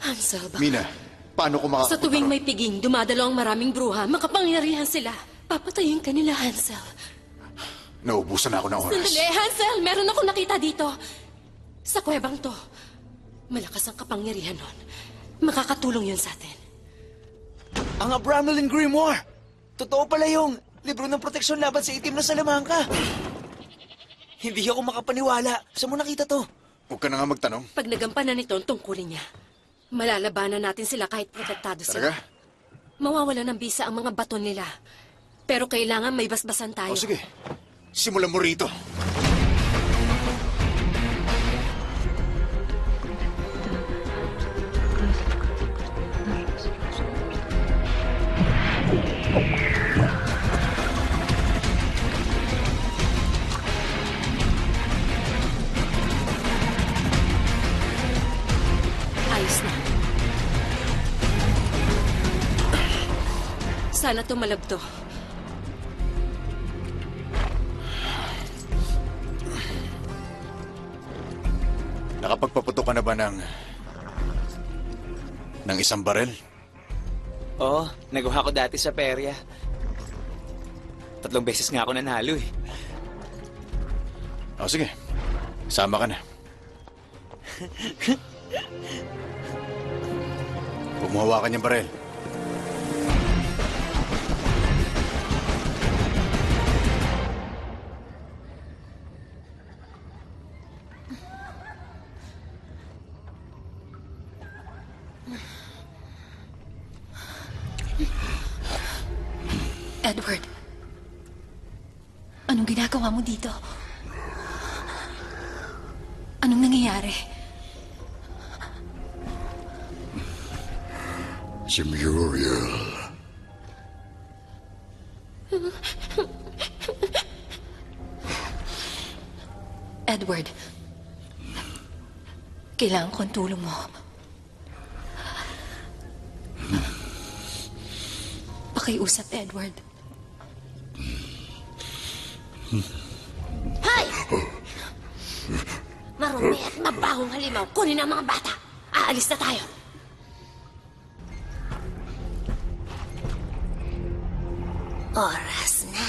Hansel, baka... Mina, paano ko makakapunta? Sa tuwing may piging, dumadalo ang maraming bruha. Makapangyarihan sila. Papatayin ka nila, Hansel. Naubusan na ako ng oras. Sandali, Hansel! Meron akong nakita dito. Sa kuwebang to. Malakas ang kapangyarihan nun. Makakatulong yun sa atin. Ang Abramelin Grimoire! Totoo pala yung libro ng proteksyon laban sa itim na salamangka. Hindi ako makapaniwala. Saan mo nakita to? Huwag ka na nga magtanong. Pag nagampanan nito ang tungkulin niya, malalabanan natin sila kahit protektado sila. Talaga? Mawawala ng bisa ang mga baton nila. Pero kailangan may basbasan tayo. O sige, simulan mo rito. Ayos na. Sana tumalab to. Nakapagpaputok ka na ba ng isang barel? Oo, nagawa ko dati sa perya. 3 beses nga ako nanalo eh. O sige, sama ka na. Huwag mo hawakan yung barel. Edward, anong ginagawa mo dito? Anong nangyayari? Si Muriel. Edward, kailangan ko ang tulong mo. Pakiusap, Edward. Hay! Marumi at mabahong halimaw. Kunin ang mga bata. Aalis na tayo. Oras na.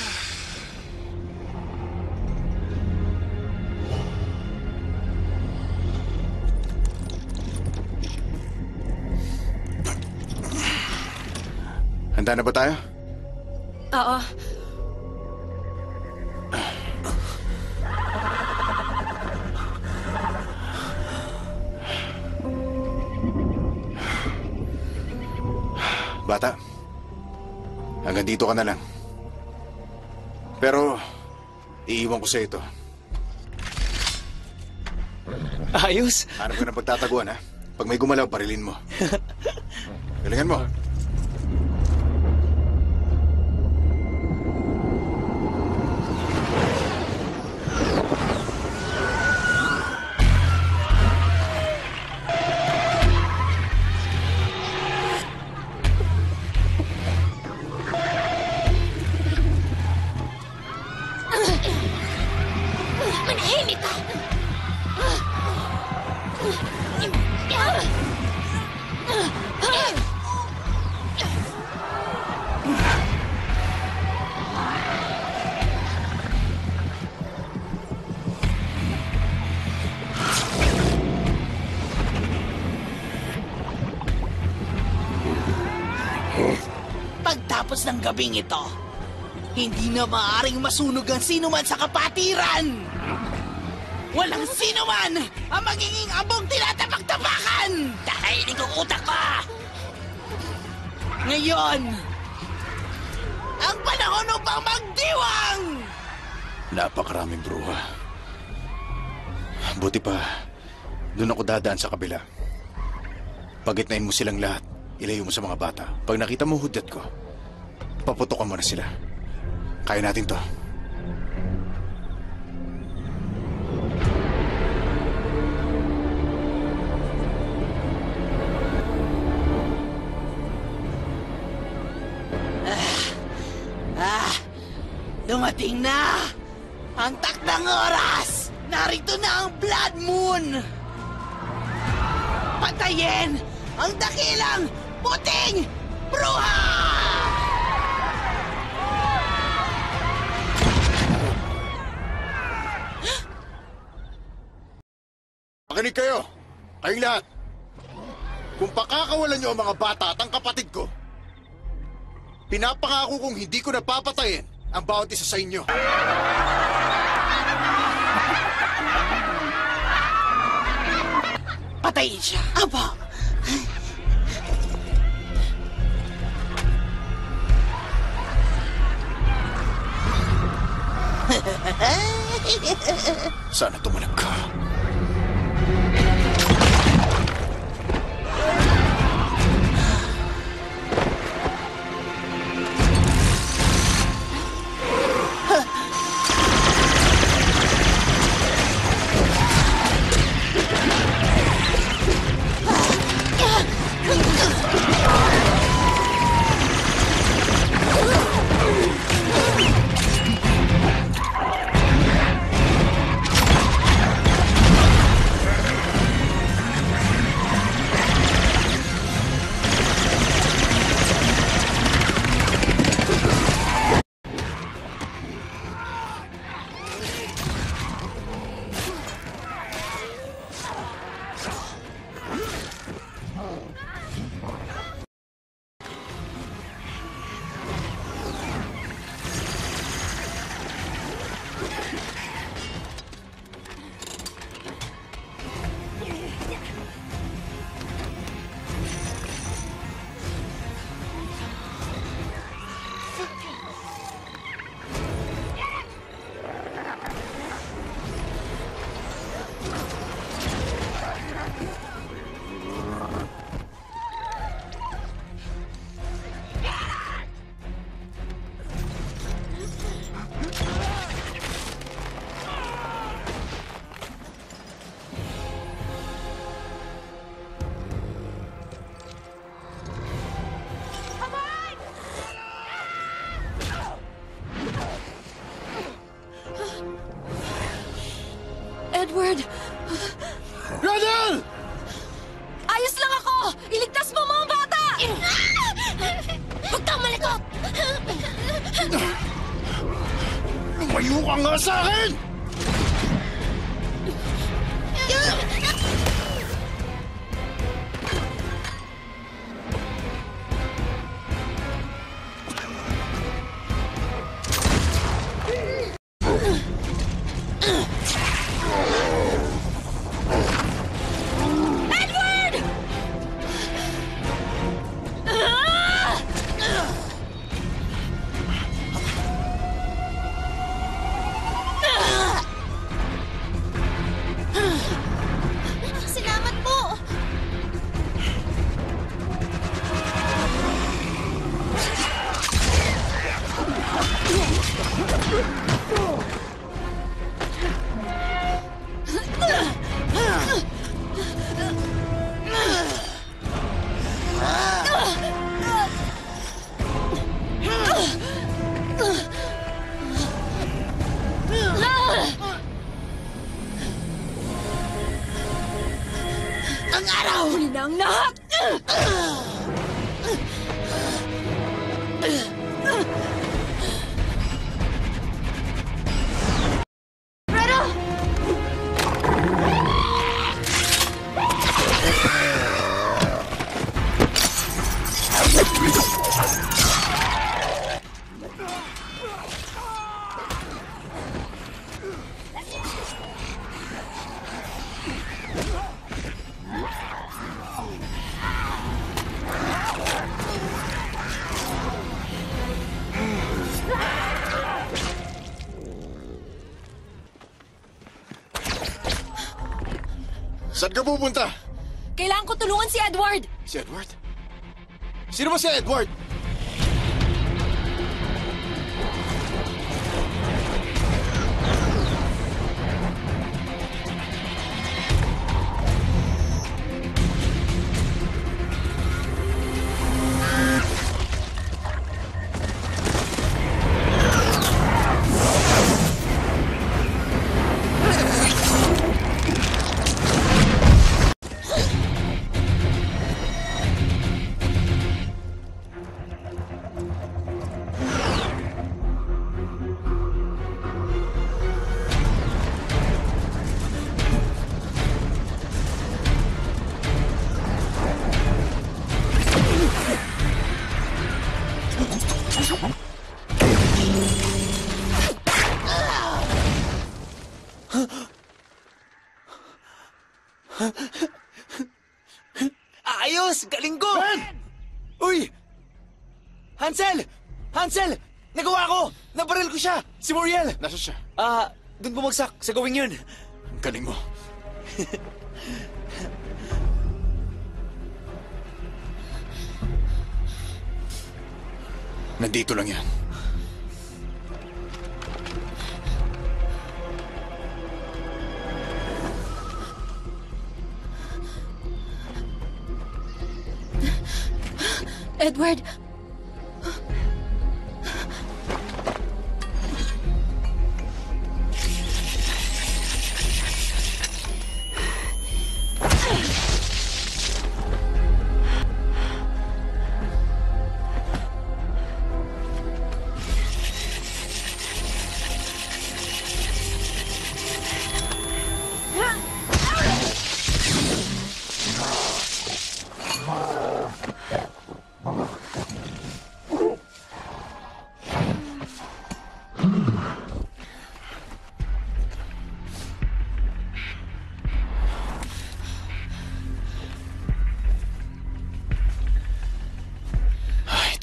Handa na ba tayo? Oo. Bata, hanggang dito ka na lang. Pero, iiwan ko sa ito. Ayos. Hanap ka ng pagtataguan, ha? Pag may gumalaw, parilin mo. Galingan mo. Manahimik ka! Pagtapos ng gabing ito, hindi na maaaring masunog ang sinuman sa kapatiran! Walang sinuman ang magiging abong tinatapak-tapakan! Dahil ko utak ko! Ngayon, ang panahon upang magdiwang! Napakaraming bruha. Buti pa, doon ako dadaan sa kabila. Pagitnain mo silang lahat, ilayo mo sa mga bata. Pag nakita mo hudyat ko, paputokan mo na sila. Kaya natin to. Dumating na! Ang takdang oras! Narito na ang Blood Moon! Patayin ang dakilang puting bruha! Makinig kayo! Kayong lahat! Kung pakakawalan niyo ang mga bata at ang kapatid ko, Pinapangako kong hindi ko napapatayin ang bawat isa sa inyo. Patayin siya. Aba, Sana tumanag ka. Edward! Radel! Ayos lang ako! Iligtas mo mga bata! huwag kang malikot! Lumayo ka nga sa akin! Salamat po! Ang araw! Huli na ang lahat! Fredo! Saan ka pupunta? Kailangan ko tulungan si Edward! Si Edward? Sino ba si Edward? Ayos! Galing ko! Uy! Hansel! Hansel! Nagawa ko! Nabaril ko siya! Si Muriel! Nasa siya? Doon bumagsak sa gawing yun. Ang galing mo. Nandito lang yan. Edward!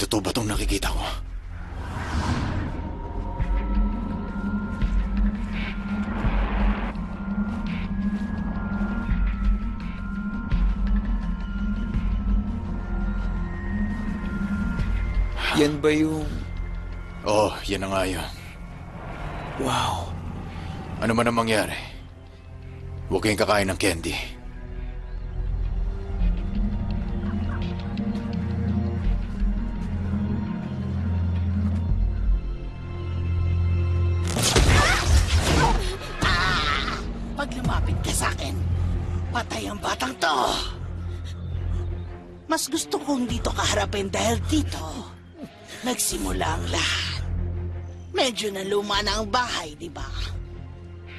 Totoo ba itong nakikita ko? Yan ba yung... Oo, yan na nga yun. Wow. Ano man ang mangyari, huwag kayong kakain ng candy. Pag lumapit ka sa akin, patay ang batang to. Mas gusto kong dito kaharapin dahil dito nagsimula ang lahat. Medyo na luma na ang bahay, di ba?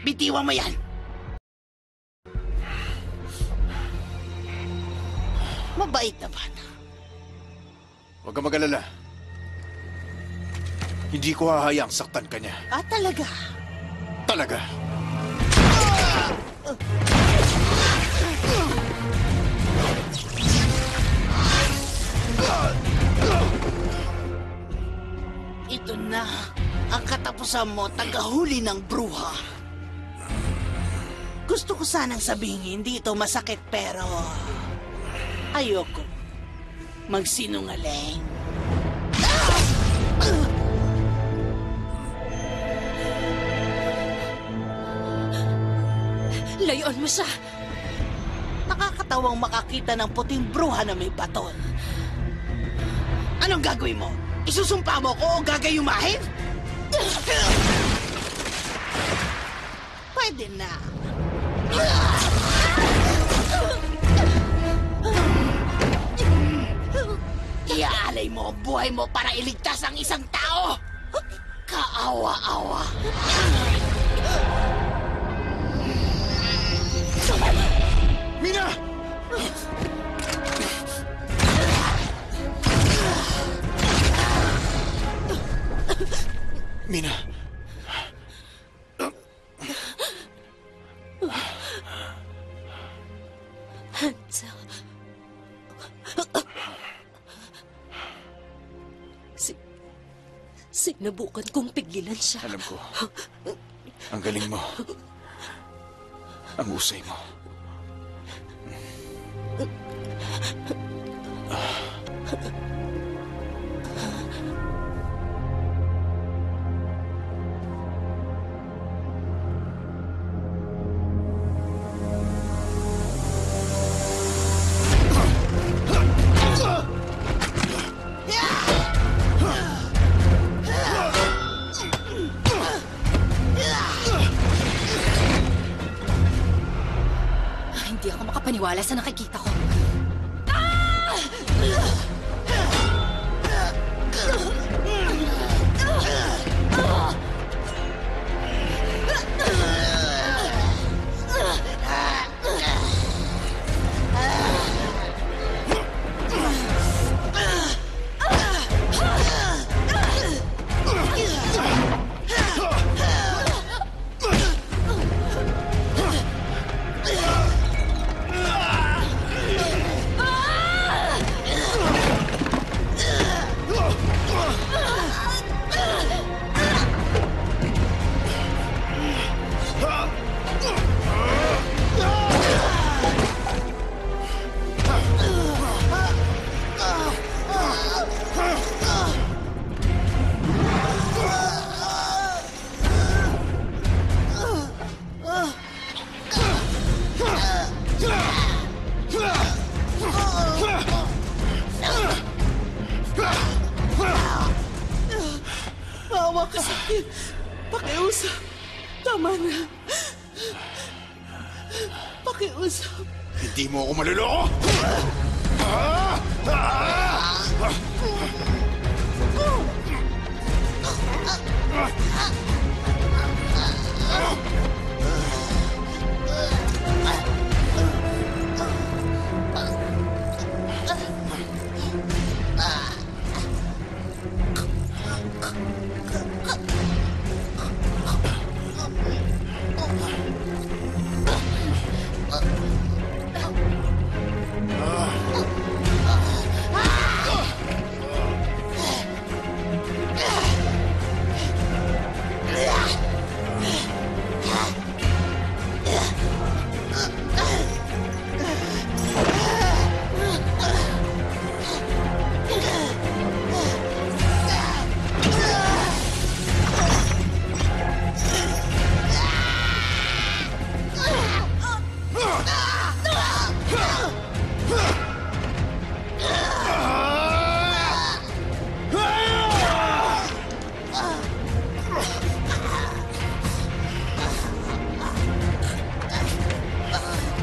Bitiwan mo yan. Mabait na bata. Huwag kang mag-alala. Hindi ko hahayang saktan ka niya. Ah, talaga? Talaga. Ito na ang katapusan mo, tagahuli ng bruha. Gusto ko sanang sabihin hindi ito masakit pero ayoko magsinungaling. Layuan mo siya! Nakakatawang makakita ng puting bruha na may baton. Anong gagawin mo? Isusumpa mo ko o gagayumahin? Pwede na. Iaalay mo ang buhay mo para iligtas ang isang tao. Kaawa-awa. Mina! Mina! Hansel. Sinabukan kong pigilan siya. Alam ko. Ang galing mo. Ang usay mo. Hindi ako makapaniwala sa nakikita ko. Tama na. Pakiusap. Hindi mo ako maluloko!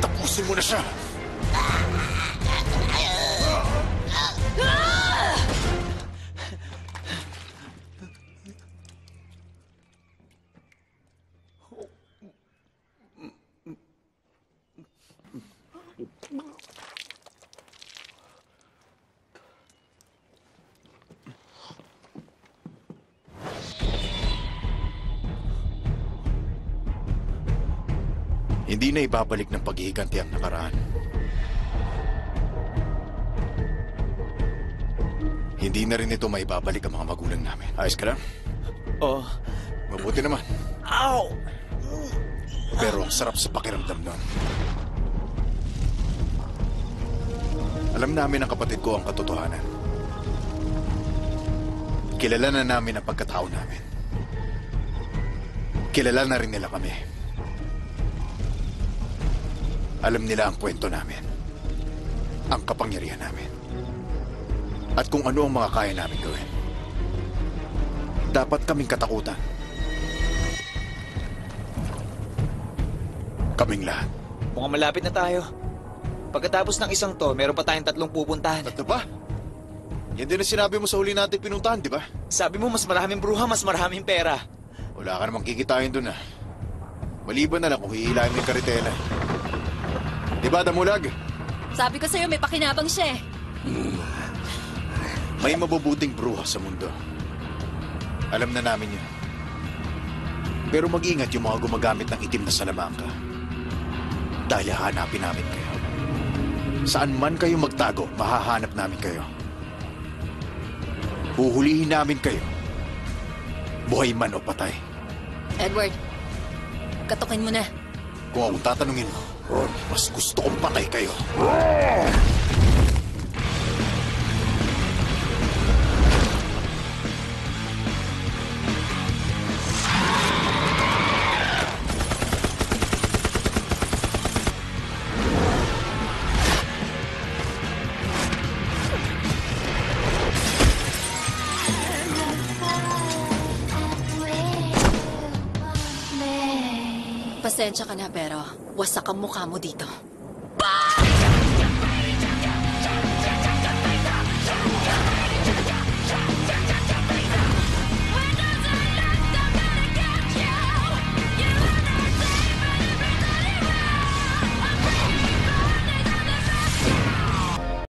Tapusin mo na siya! Hindi na ibabalik ng paghihiganti ang nakaraan. Hindi na rin ito maibabalik ang mga magulang namin. Ayos ka lang? Oh. Mabuti naman. Ow! Pero ang sarap sa pakiramdam nun. Alam namin ang kapatid ko ang katotohanan. Kilala na namin ang pagkatao namin. Kilala na rin nila kami. Alam nila ang kwento namin. Ang kapangyarihan namin. At kung ano ang mga kaya namin gawin. Dapat kaming katakutan. Kaming lahat. Mukhang malapit na tayo. Pagkatapos ng isang to, meron pa tayong 3 pupuntahan. 3 pa? Yan din ang sinabi mo sa huli natin pinuntahan, di ba? Sabi mo, mas maraming bruha, mas maraming pera. Wala ka namang kikitain dun, ah. Maliban na lang kung hihilahin mo yung karitela. Di ba, Damulag? Sabi ko sa'yo, may pakinabang siya eh. May mabubuting bruha sa mundo. Alam na namin yun. Pero mag-ingat yung mga gumagamit ng itim na salamangka. Dahil hahanapin namin kayo. Saan man kayo magtago, mahahanap namin kayo. Huhulihin namin kayo. Buhay man o patay. Edward, katukin mo na. Kung akong tatanungin mo, mas gusto kong patay kayo. Pasensya ka na pero wasak ang mukha mo dito.